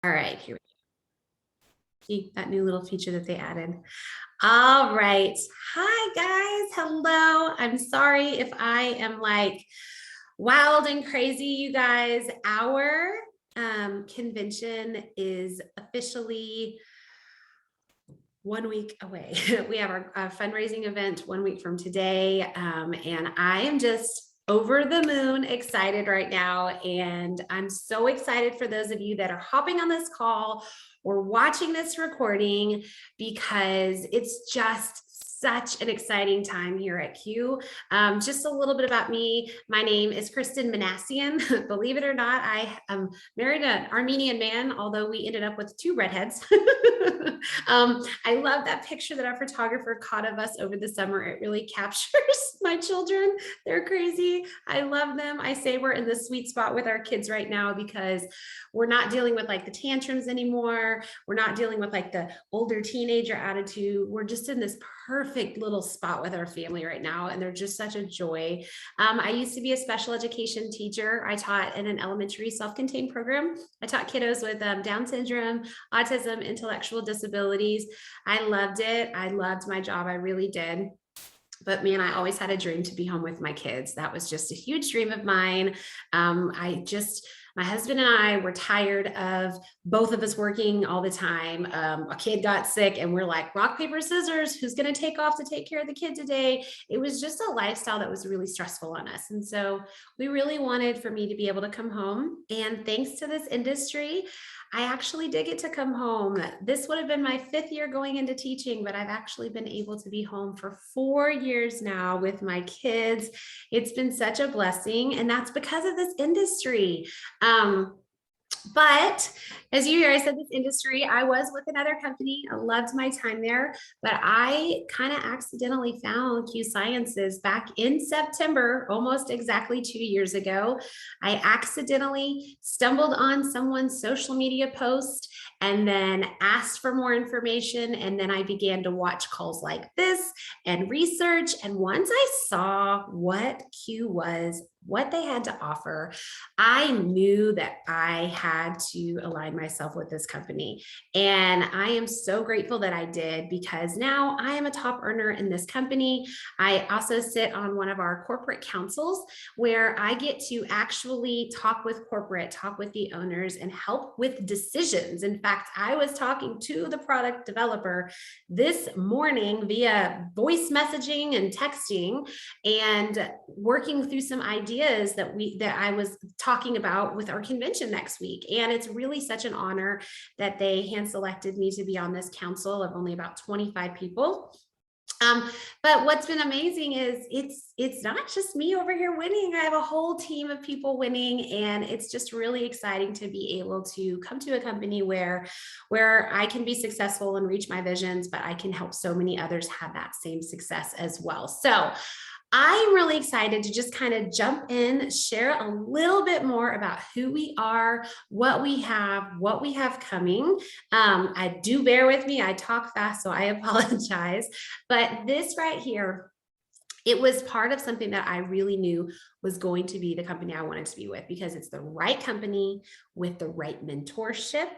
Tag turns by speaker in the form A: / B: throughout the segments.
A: All right, here we go. See that new little feature that they added. All right. Hi, guys. Hello. I'm sorry if I am like wild and crazy, you guys. Our convention is officially 1 week away. We have our fundraising event 1 week from today. And I am just over the moon excited right now. And I'm so excited for those of you that are hopping on this call or watching this recording, because it's just such an exciting time here at Q. Just a little bit about me. My name is Kristen Manassian. Believe it or not, I married an Armenian man, although we ended up with two redheads. I love that picture that our photographer caught of us over the summer. It really captures my children. They're crazy. I love them. I say we're in the sweet spot with our kids right now because we're not dealing with like the tantrums anymore. We're not dealing with like the older teenager attitude. We're just in this perfect little spot with our family right now, and they're just such a joy. I used to be a special education teacher. I taught in an elementary self-contained program. I taught kiddos with Down syndrome, autism, intellectual disabilities. I loved it. I loved my job. I really did. But man, I always had a dream to be home with my kids. That was just a huge dream of mine. My husband and I were tired of both of us working all the time. A kid got sick and we're like, rock, paper, scissors, who's going to take off to take care of the kid today? It was just a lifestyle that was really stressful on us. And so we really wanted for me to be able to come home. And thanks to this industry, I actually did get to come home. This would have been my 5th year going into teaching, but I've actually been able to be home for 4 years now with my kids. It's been such a blessing, and that's because of this industry. But as you hear, I said this industry, I was with another company. I loved my time there, but I kind of accidentally found Q Sciences back in September, almost exactly 2 years ago. I accidentally stumbled on someone's social media post and then asked for more information. And then I began to watch calls like this and research. And once I saw what Q was, what they had to offer, I knew that I had to align myself with this company. And I am so grateful that I did, because now I am a top earner in this company. I also sit on one of our corporate councils where I get to actually talk with the owners and help with decisions. In fact, I was talking to the product developer this morning via voice messaging and texting and working through some ideas that I was talking about with our convention next week. And it's really such an honor that they hand selected me to be on this council of only about 25 people. But what's been amazing is it's not just me over here winning. I have a whole team of people winning, and it's just really exciting to be able to come to a company where I can be successful and reach my visions, but I can help so many others have that same success as well. So I'm really excited to just kind of jump in, share a little bit more about who we are, what we have coming. I do bear with me. I talk fast, so I apologize. But this right here, it was part of something that I really knew was going to be the company I wanted to be with, because it's the right company with the right mentorship.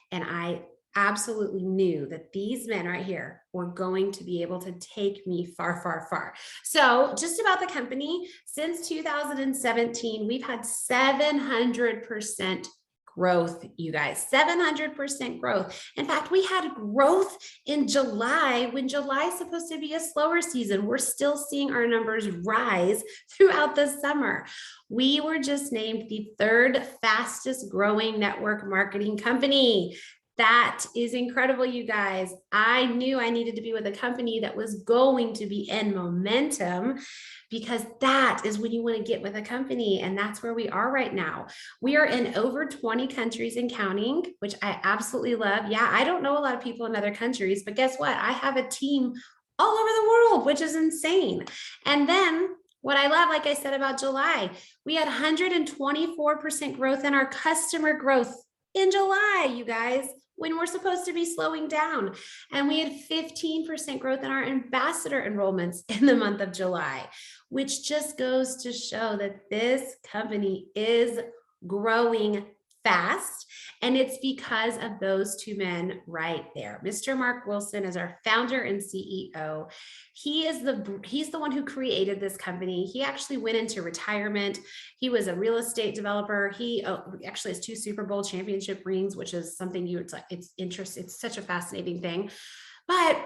A: And I absolutely knew that these men right here were going to be able to take me far, far, far. So just about the company, since 2017, we've had 700% growth, you guys, 700% growth. In fact, we had growth in July, when July is supposed to be a slower season. We're still seeing our numbers rise throughout the summer. We were just named the 3rd fastest growing network marketing company. That is incredible, you guys. I knew I needed to be with a company that was going to be in momentum, because that is when you want to get with a company. And that's where we are right now. We are in over 20 countries and counting, which I absolutely love. Yeah, I don't know a lot of people in other countries, but guess what? I have a team all over the world, which is insane. And then what I love, like I said about July, we had 124% growth in our customer growth in July, you guys, when we're supposed to be slowing down. And we had 15% growth in our ambassador enrollments in the month of July, which just goes to show that this company is growing fast. And it's because of those two men right there. Mr. Mark Wilson is our founder and CEO. He's the one who created this company. He actually went into retirement. He was a real estate developer. He actually has 2 Super Bowl championship rings, which is something it's interesting. It's such a fascinating thing. But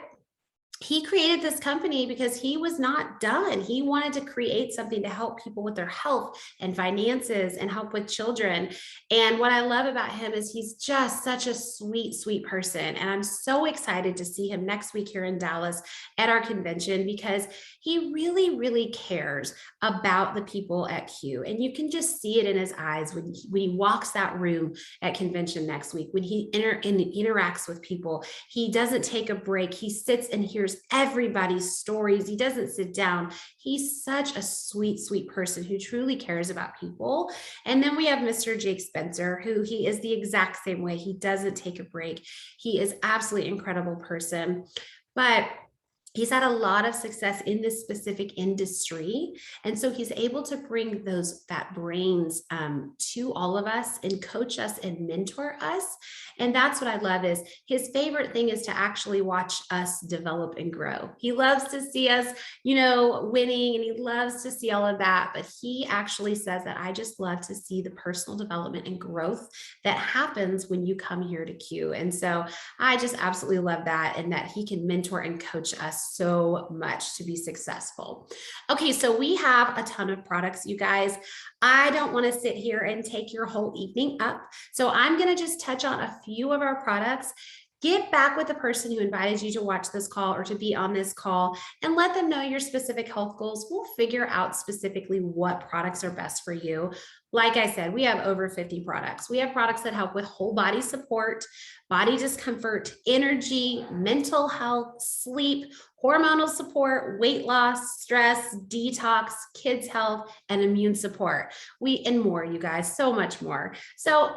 A: he created this company because he was not done. He wanted to create something to help people with their health and finances and help with children. And what I love about him is he's just such a sweet, sweet person. And I'm so excited to see him next week here in Dallas at our convention because he really, really cares about the people at Q. And you can just see it in his eyes when he walks that room at convention next week, when he interacts with people. He doesn't take a break. He sits and hears everybody's stories. He doesn't sit down. He's such a sweet, sweet person who truly cares about people. And then we have Mr. Jake Spencer, who he is the exact same way. He doesn't take a break. He is absolutely incredible person. But he's had a lot of success in this specific industry. And so he's able to bring that brains to all of us and coach us and mentor us. And that's what I love is his favorite thing is to actually watch us develop and grow. He loves to see us, winning, and he loves to see all of that. But he actually says that I just love to see the personal development and growth that happens when you come here to Q. And so I just absolutely love that, and that he can mentor and coach us so much to be successful. Okay, so we have a ton of products, you guys. I don't want to sit here and take your whole evening up. So I'm going to just touch on a few of our products. Get back with the person who invited you to watch this call or to be on this call and let them know your specific health goals. We'll figure out specifically what products are best for you. Like I said, we have over 50 products. We have products that help with whole body support, body discomfort, energy, mental health, sleep, hormonal support, weight loss, stress, detox, kids' health, and immune support. And more, you guys, so much more. So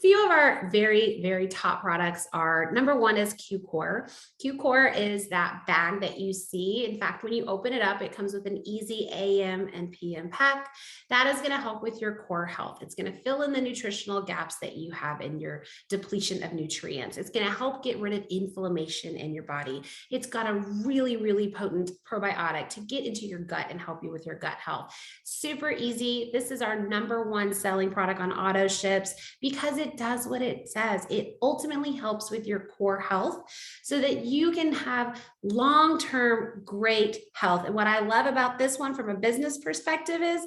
A: few of our very, very top products are, number one is Q-Core. Q-Core is that bag that you see. In fact, when you open it up, it comes with an easy AM and PM pack. That is going to help with your core health. It's going to fill in the nutritional gaps that you have in your depletion of nutrients. It's going to help get rid of inflammation in your body. It's got a really, really potent probiotic to get into your gut and help you with your gut health. Super easy. This is our number one selling product on auto ships because it does what it says. It ultimately helps with your core health so that you can have long-term great health. And what I love about this one from a business perspective is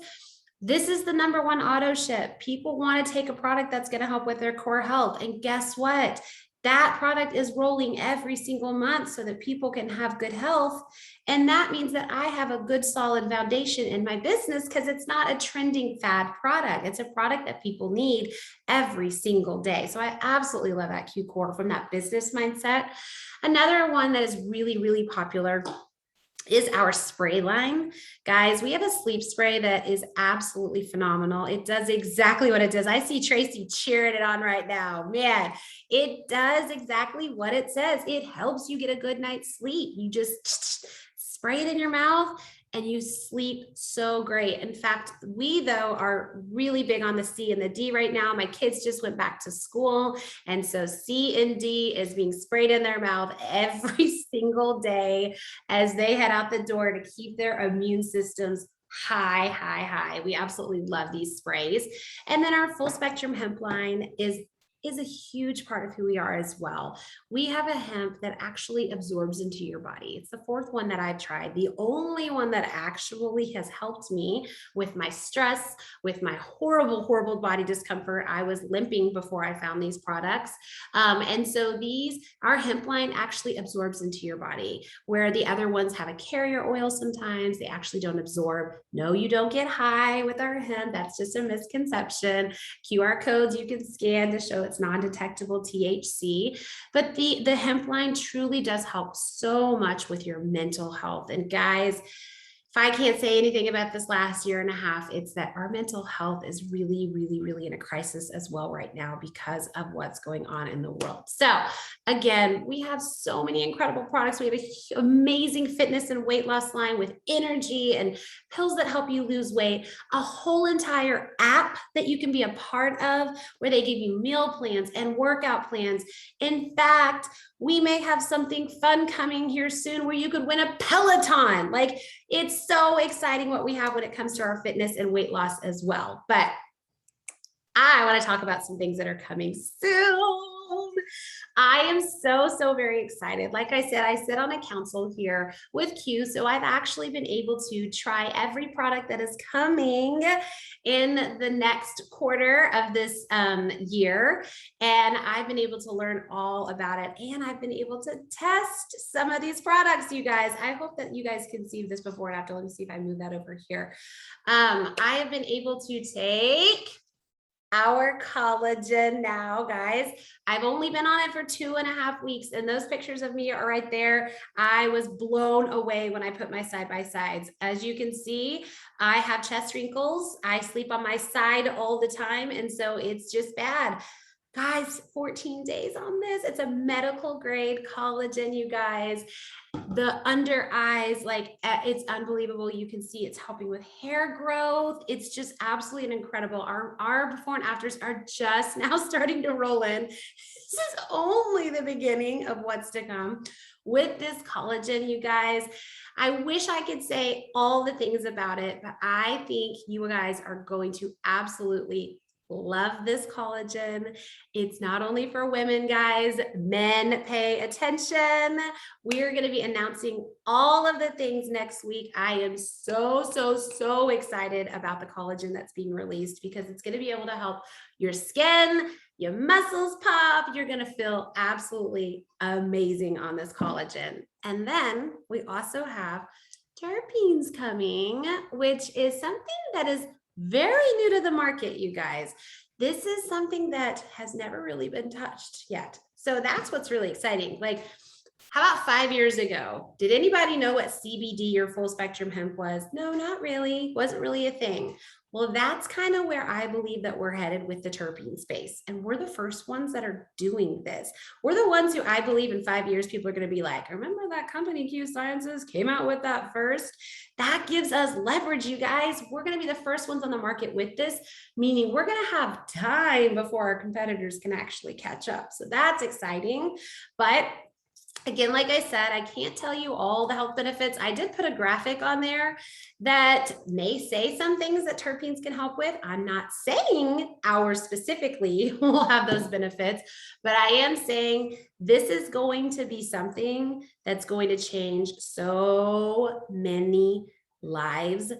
A: this is the number one auto ship. People want to take a product that's going to help with their core health. And guess what? That product is rolling every single month so that people can have good health. And that means that I have a good solid foundation in my business because it's not a trending fad product. It's a product that people need every single day. So I absolutely love that Q-Core from that business mindset. Another one that is really, really popular is our spray line. Guys, we have a sleep spray that is absolutely phenomenal. It does exactly what it does. I see Tracy cheering it on right now. Man, it does exactly what it says. It helps you get a good night's sleep. You just spray it in your mouth and you sleep so great. In fact, we though are really big on the C and the D right now. My kids just went back to school. And so C and D is being sprayed in their mouth every single day as they head out the door to keep their immune systems high. We absolutely love these sprays. And then our full spectrum hemp line is a huge part of who we are as well. We have a hemp that actually absorbs into your body. It's the fourth one that I've tried. The only one that actually has helped me with my stress, with my horrible body discomfort. I was limping before I found these products. And so our hemp line actually absorbs into your body, where the other ones have a carrier oil sometimes. They actually don't absorb. No, you don't get high with our hemp. That's just a misconception. QR codes you can scan to show it's non-detectable THC, but the hemp line truly does help so much with your mental health. And guys, if I can't say anything about this last year and a half, it's that our mental health is really, really, really in a crisis as well right now because of what's going on in the world. So again, we have so many incredible products. We have an amazing fitness and weight loss line with energy and pills that help you lose weight, a whole entire app that you can be a part of where they give you meal plans and workout plans. In fact, we may have something fun coming here soon where you could win a Peloton. Like, it's so exciting what we have when it comes to our fitness and weight loss as well. But I want to talk about some things that are coming soon. I am so very excited. Like I said, I sit on a council here with Q, so I've actually been able to try every product that is coming in the next quarter of this year. And I've been able to learn all about it. And I've been able to test some of these products, you guys. I hope that you guys can see this before and after. Let me see if I move that over here. I have been able to take our collagen now, guys. I've only been on it for 2.5 weeks, and those pictures of me are right there. I was blown away when I put my side by sides. As you can see, I have chest wrinkles. I sleep on my side all the time, and so it's just bad. Guys, 14 days on this. It's a medical grade collagen, you guys. The under eyes, like, it's unbelievable. You can see it's helping with hair growth. It's just absolutely incredible. Our before and afters are just now starting to roll in. This is only the beginning of what's to come with this collagen, you guys. I wish I could say all the things about it, but I think you guys are going to absolutely love this collagen. It's not only for women, guys. Men, pay attention. We are going to be announcing all of the things next week. I am so excited about the collagen that's being released because it's going to be able to help your skin, your muscles pop. You're going to feel absolutely amazing on this collagen. And then we also have terpenes coming, which is something that is very new to the market, you guys. This is something that has never really been touched yet. So that's what's really exciting. Like, how about 5 years ago? Did anybody know what CBD or full spectrum hemp was? No, not really. Wasn't really a thing. Well, that's kind of where I believe that we're headed with the terpene space. And we're the first ones that are doing this. We're the ones who I believe in 5 years, people are going to be like, remember that company Q Sciences came out with that first? That gives us leverage, you guys. We're going to be the first ones on the market with this, meaning we're going to have time before our competitors can actually catch up. So that's exciting. But again, like I said, I can't tell you all the health benefits. I did put a graphic on there that may say some things that terpenes can help with. I'm not saying ours specifically will have those benefits, but I am saying this is going to be something that's going to change so many lives.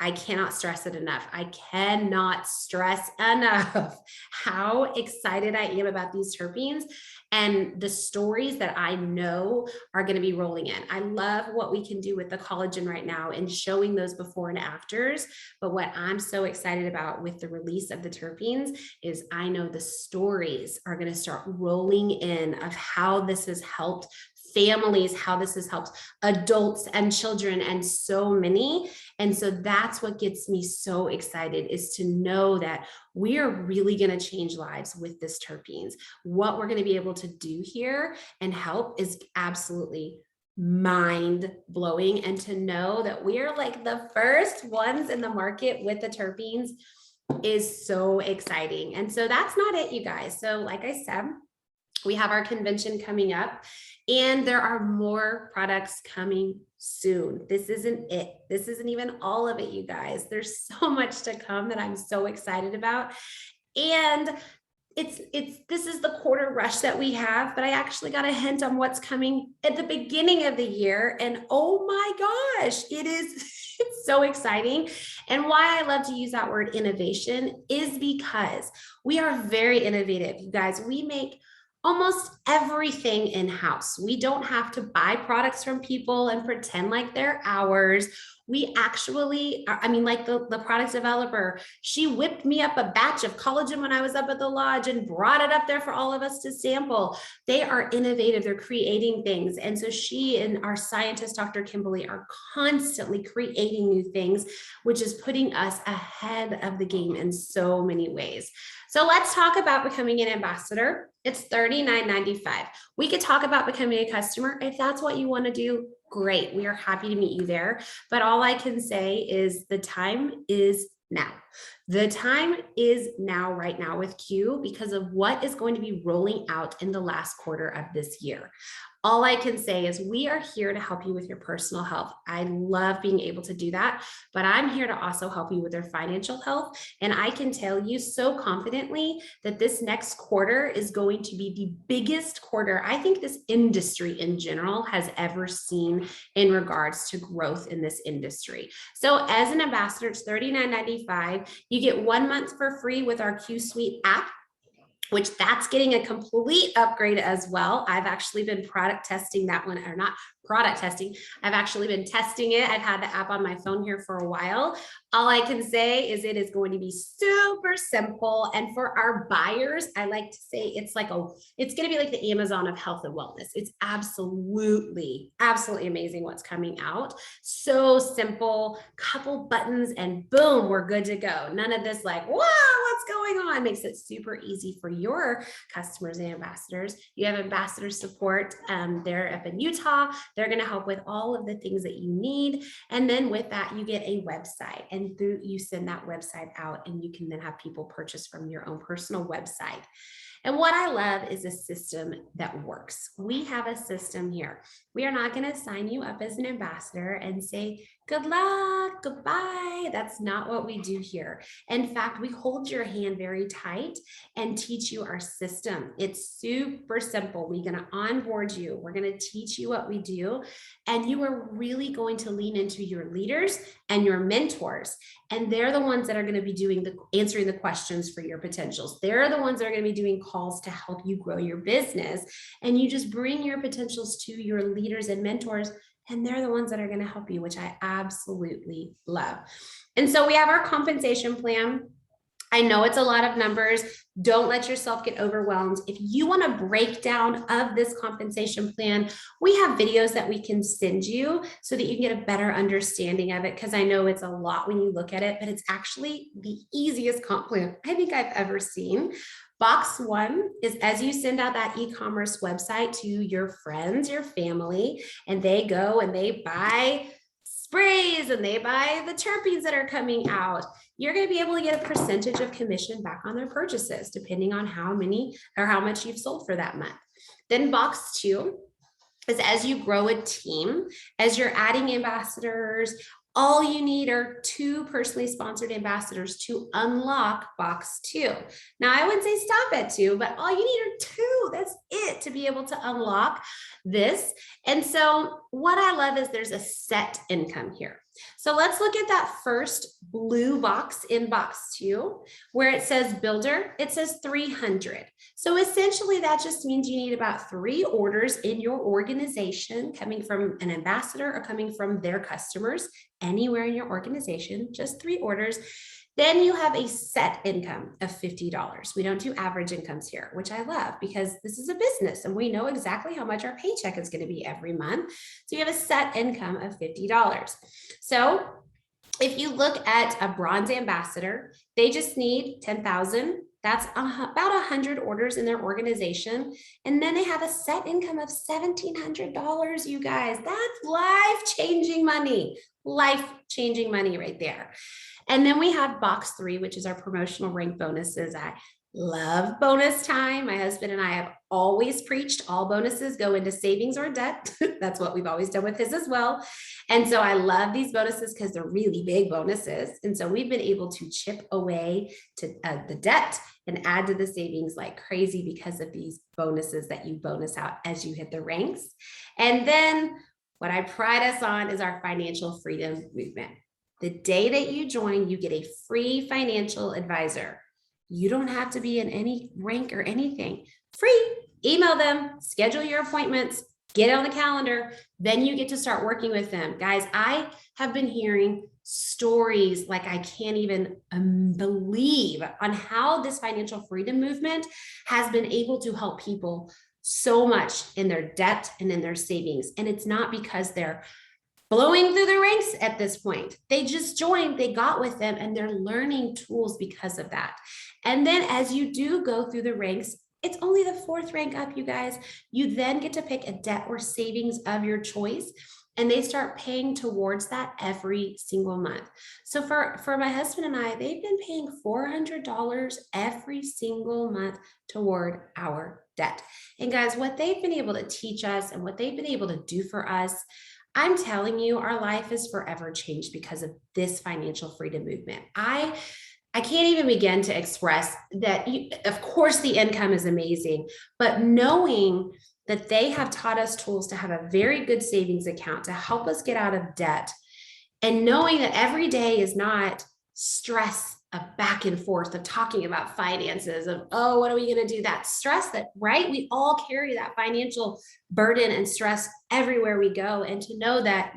A: I cannot stress it enough. I cannot stress enough how excited I am about these terpenes and the stories that I know are going to be rolling in. I love what we can do with the collagen right now and showing those before and afters. But what I'm so excited about with the release of the terpenes is I know the stories are going to start rolling in of how this has helped families, how this has helped adults and children and so many. And so that's what gets me so excited, is to know that we are really going to change lives with this terpenes. What we're going to be able to do here and help is absolutely mind blowing. And to know that we are like the first ones in the market with the terpenes is so exciting. And so that's not it, you guys. So like I said, we have our convention coming up and there are more products coming soon. This isn't it. This isn't even all of it, you guys. There's so much to come that I'm so excited about. And this is the quarter rush that we have, but I actually got a hint on what's coming at the beginning of the year. And oh my gosh, it's so exciting. And why I love to use that word innovation is because we are very innovative, you guys. We make almost everything in-house. We don't have to buy products from people and pretend like they're ours. We actually, I mean, like the product developer, she whipped me up a batch of collagen when I was up at the lodge and brought it up there for all of us to sample. They are innovative. They're creating things. And so she and our scientist, Dr. Kimberly, are constantly creating new things, which is putting us ahead of the game in so many ways. So let's talk about becoming an ambassador. It's $39.95. We could talk about becoming a customer. If that's what you want to do, great. We are happy to meet you there. But all I can say is the time is now. The time is now, right now with Q, because of what is going to be rolling out in the last quarter of this year. All I can say is we are here to help you with your personal health. I love being able to do that, but I'm here to also help you with your financial health. And I can tell you so confidently that this next quarter is going to be the biggest quarter I think this industry in general has ever seen in regards to growth in this industry. So as an ambassador, it's $39.95. You get 1 month for free with our Q Suite app, which that's getting a complete upgrade as well. I've actually been product testing that one, or not product testing. I've actually been testing it. I've had the app on my phone here for a while. All I can say is it is going to be super simple. And for our buyers, I like to say it's going to be like the Amazon of health and wellness. It's absolutely amazing what's coming out. So simple, couple buttons and boom, we're good to go. None of this like, wow, what's going on? Makes it super easy for your customers and ambassadors. You have ambassador support. They're up in Utah. They're going to help with all of the things that you need. And then with that, you get a website, and you send that website out, and you can then have people purchase from your own personal website. And what I love is a system that works. We have a system here. We are not going to sign you up as an ambassador and say, good luck, goodbye. That's not what we do here. In fact, we hold your hand very tight and teach you our system. It's super simple. We're going to onboard you. We're going to teach you what we do. And you are really going to lean into your leaders and your mentors. And they're the ones that are going to be answering the questions for your potentials. They're the ones that are going to be doing calls to help you grow your business. And you just bring your potentials to your leaders and mentors, and they're the ones that are going to help you, which I absolutely love. And so we have our compensation plan. I know it's a lot of numbers. Don't let yourself get overwhelmed. If you want a breakdown of this compensation plan, we have videos that we can send you so that you can get a better understanding of it, because I know it's a lot when you look at it, but it's actually the easiest comp plan I think I've ever seen. Box one is as you send out that e-commerce website to your friends, your family, and they go and they buy sprays and they buy the terpenes that are coming out, you're going to be able to get a percentage of commission back on their purchases, depending on how many or how much you've sold for that month. Then box two is as you grow a team, as you're adding ambassadors, all you need are 2 personally sponsored ambassadors to unlock box 2. Now, I wouldn't say stop at 2, but all you need are 2. That's it to be able to unlock this. And so what I love is there's a set income here. So let's look at that first blue box in box 2, where it says builder, it says 300. So essentially that just means you need about 3 orders in your organization coming from an ambassador or coming from their customers anywhere in your organization, just 3 orders. Then you have a set income of $50. We don't do average incomes here, which I love because this is a business and we know exactly how much our paycheck is going to be every month. So you have a set income of $50. So if you look at a bronze ambassador, they just need 10,000. That's about 100 orders in their organization. And then they have a set income of $1,700, you guys. That's life-changing money. Life-changing money right there. And then we have box 3, which is our promotional rank bonuses. I love bonus time. My husband and I have always preached all bonuses go into savings or debt. That's what we've always done with his as well. And so I love these bonuses because they're really big bonuses. And so we've been able to chip away to the debt and add to the savings like crazy because of these bonuses that you bonus out as you hit the ranks. And then what I pride us on is our financial freedom movement. The day that you join, you get a free financial advisor. You don't have to be in any rank or anything. Free. Email them, schedule your appointments, Get it on the calendar. Then you get to start working with them. Guys, I have been hearing stories like I can't even believe on how this financial freedom movement has been able to help people so much in their debt and in their savings. And it's not because they're blowing through the ranks at this point. They just joined, they got with them, and they're learning tools because of that. And then as you do go through the ranks, it's only the 4th rank up, you guys. You then get to pick a debt or savings of your choice, and they start paying towards that every single month. So for my husband and I, they've been paying $400 every single month toward our debt. And guys, what they've been able to teach us and what they've been able to do for us, I'm telling you, our life is forever changed because of this financial freedom movement. I can't even begin to express that. Of course, the income is amazing, but knowing that they have taught us tools to have a very good savings account to help us get out of debt, and knowing that every day is not stress of back and forth of talking about finances of, oh, what are we going to do? That stress that, right? We all carry that financial burden and stress everywhere we go. And to know that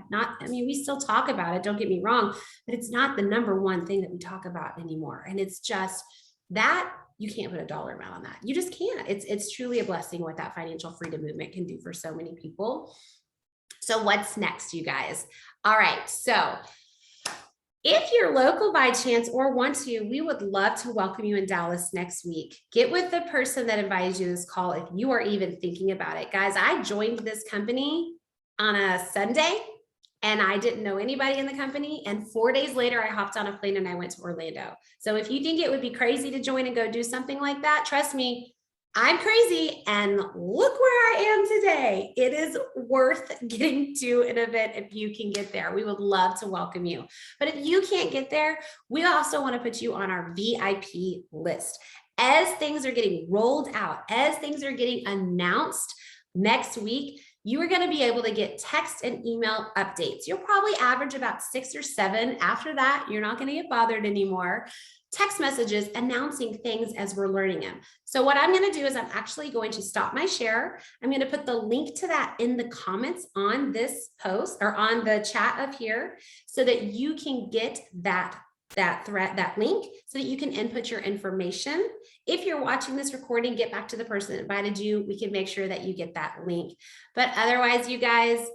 A: we still talk about it, don't get me wrong, but it's not the number one thing that we talk about anymore. And it's just that you can't put a dollar amount on that. You just can't. It's truly a blessing what that financial freedom movement can do for so many people. So what's next, you guys? All right. So if you're local by chance or want to, we would love to welcome you in Dallas next week. Get with the person that invited you to this call if you are even thinking about it. Guys, I joined this company on a Sunday and I didn't know anybody in the company. And 4 days later, I hopped on a plane and I went to Orlando. So if you think it would be crazy to join and go do something like that, trust me, I'm crazy, and look where I am today. It is worth getting to an event if you can get there. We would love to welcome you. But if you can't get there, we also want to put you on our VIP list. As things are getting rolled out, as things are getting announced next week, you are going to be able to get text and email updates. You'll probably average about 6 or 7. After that, you're not going to get bothered anymore. Text messages announcing things as we're learning them. So what I'm going to do is I'm actually going to stop my share. I'm going to put the link to that in the comments on this post or on the chat up here so that you can get that link so that you can input your information. If you're watching this recording, get back to the person that invited you. We can make sure that you get that link. But otherwise, you guys,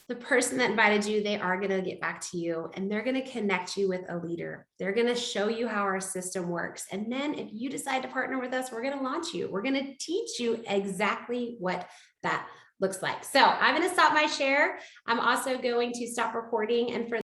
A: the person that invited you, they are going to get back to you and they're going to connect you with a leader. They're going to show you how our system works. And then if you decide to partner with us, we're going to launch you. We're going to teach you exactly what that looks like. So I'm going to stop my share. I'm also going to stop recording. And for